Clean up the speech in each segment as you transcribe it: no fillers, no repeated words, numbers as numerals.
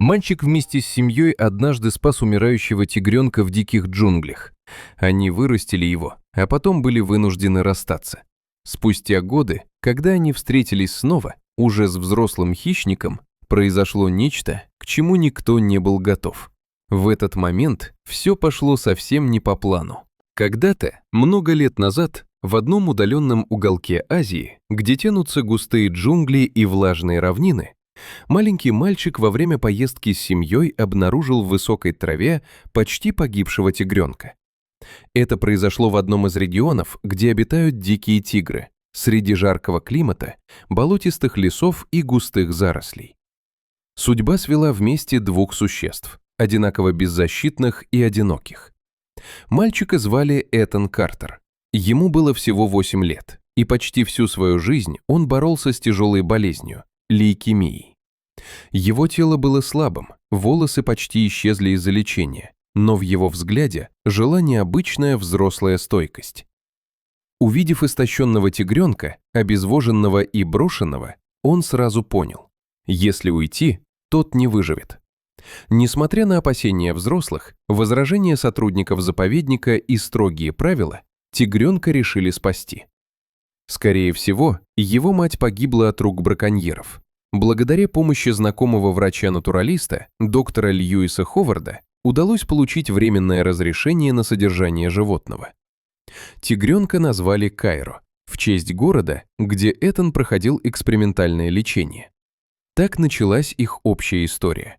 Мальчик вместе с семьей однажды спас умирающего тигренка в диких джунглях. Они вырастили его, а потом были вынуждены расстаться. Спустя годы, когда они встретились снова, уже с взрослым хищником, произошло нечто, к чему никто не был готов. В этот момент все пошло совсем не по плану. Когда-то, много лет назад, в одном удаленном уголке Азии, где тянутся густые джунгли и влажные равнины, маленький мальчик во время поездки с семьей обнаружил в высокой траве почти погибшего тигренка. Это произошло в одном из регионов, где обитают дикие тигры, среди жаркого климата, болотистых лесов и густых зарослей. Судьба свела вместе двух существ, одинаково беззащитных и одиноких. Мальчика звали Этан Картер. Ему было всего 8 лет, и почти всю свою жизнь он боролся с тяжелой болезнью – лейкемией. Его тело было слабым, волосы почти исчезли из-за лечения, но в его взгляде жила необычная взрослая стойкость. Увидев истощенного тигренка, обезвоженного и брошенного, он сразу понял – если уйти, тот не выживет. Несмотря на опасения взрослых, возражения сотрудников заповедника и строгие правила, тигренка решили спасти. Скорее всего, его мать погибла от рук браконьеров. Благодаря помощи знакомого врача-натуралиста, доктора Льюиса Ховарда, удалось получить временное разрешение на содержание животного. Тигренка назвали Кайро, в честь города, где Этан проходил экспериментальное лечение. Так началась их общая история.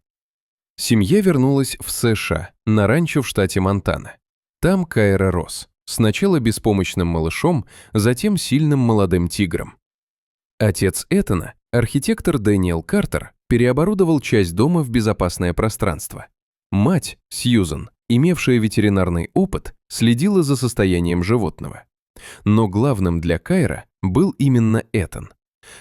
Семья вернулась в США, на ранчо в штате Монтана. Там Кайро рос, сначала беспомощным малышом, затем сильным молодым тигром. Отец Этана, архитектор Дэниел Картер, переоборудовал часть дома в безопасное пространство. Мать, Сьюзан, имевшая ветеринарный опыт, следила за состоянием животного. Но главным для Кайро был именно Этан.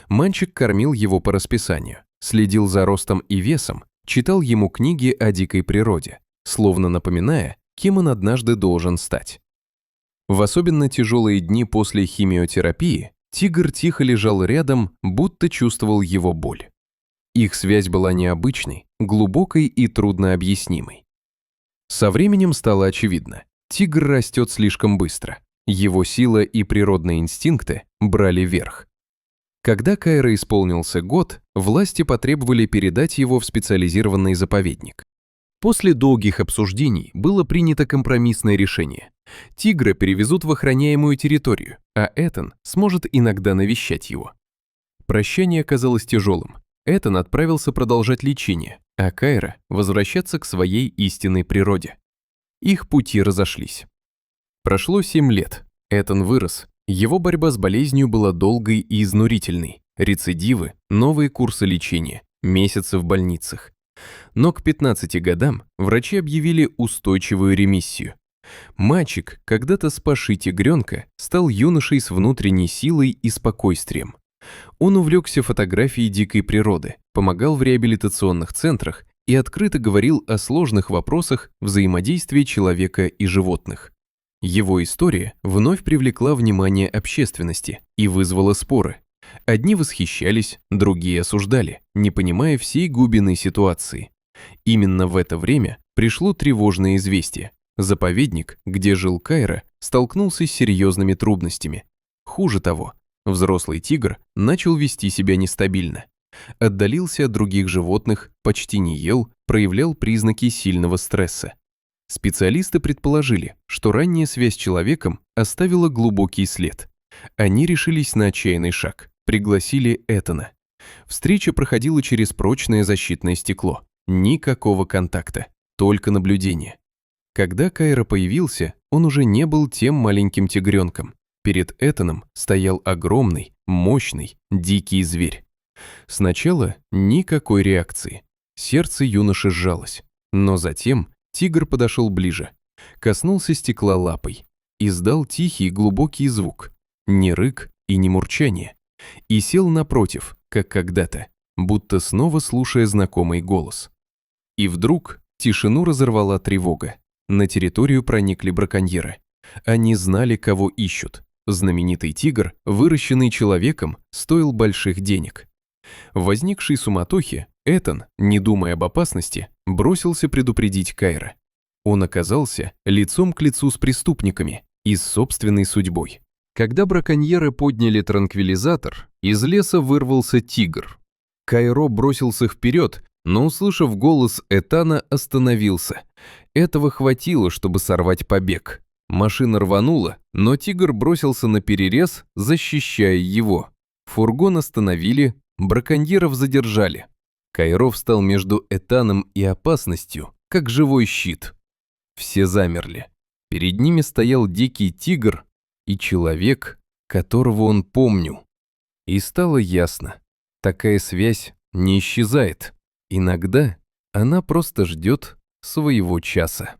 Мальчик кормил его по расписанию, следил за ростом и весом, читал ему книги о дикой природе, словно напоминая, кем он однажды должен стать. В особенно тяжелые дни после химиотерапии тигр тихо лежал рядом, будто чувствовал его боль. Их связь была необычной, глубокой и труднообъяснимой. Со временем стало очевидно, тигр растет слишком быстро, его сила и природные инстинкты брали верх. Когда Кайро исполнился год, власти потребовали передать его в специализированный заповедник. После долгих обсуждений было принято компромиссное решение. Тигра перевезут в охраняемую территорию, а Этан сможет иногда навещать его. Прощание оказалось тяжелым. Этан отправился продолжать лечение, а Кайро возвращаться к своей истинной природе. Их пути разошлись. Прошло 7 лет. Этан вырос. Его борьба с болезнью была долгой и изнурительной. Рецидивы, новые курсы лечения, месяцы в больницах. Но к 15 годам врачи объявили устойчивую ремиссию. Мальчик, когда-то спасший тигренка, стал юношей с внутренней силой и спокойствием. Он увлекся фотографией дикой природы, помогал в реабилитационных центрах и открыто говорил о сложных вопросах взаимодействия человека и животных. Его история вновь привлекла внимание общественности и вызвала споры. Одни восхищались, другие осуждали, не понимая всей глубины ситуации. Именно в это время пришло тревожное известие. Заповедник, где жил Кайро, столкнулся с серьезными трудностями. Хуже того, взрослый тигр начал вести себя нестабильно. Отдалился от других животных, почти не ел, проявлял признаки сильного стресса. Специалисты предположили, что ранняя связь с человеком оставила глубокий след. Они решились на отчаянный шаг, пригласили Этана. Встреча проходила через прочное защитное стекло. Никакого контакта, только наблюдение. Когда Кайро появился, он уже не был тем маленьким тигренком. Перед Этаном стоял огромный, мощный, дикий зверь. Сначала никакой реакции. Сердце юноши сжалось. Но затем тигр подошел ближе, коснулся стекла лапой, издал тихий глубокий звук, не рык и не мурчание, и сел напротив, как когда-то, будто снова слушая знакомый голос. И вдруг тишину разорвала тревога. На территорию проникли браконьеры. Они знали, кого ищут. Знаменитый тигр, выращенный человеком, стоил больших денег. В возникшей суматохе Этан, не думая об опасности, бросился предупредить Кайра. Он оказался лицом к лицу с преступниками и с собственной судьбой. Когда браконьеры подняли транквилизатор, из леса вырвался тигр. Кайро бросился вперед, но, услышав голос Этана, остановился. Этого хватило, чтобы сорвать побег. Машина рванула, но тигр бросился на перерез, защищая его. Фургон остановили, браконьеров задержали. Кайро встал между Этаном и опасностью, как живой щит. Все замерли. Перед ними стоял дикий тигр и человек, которого он помнил. И стало ясно, такая связь не исчезает. Иногда она просто ждет своего часа.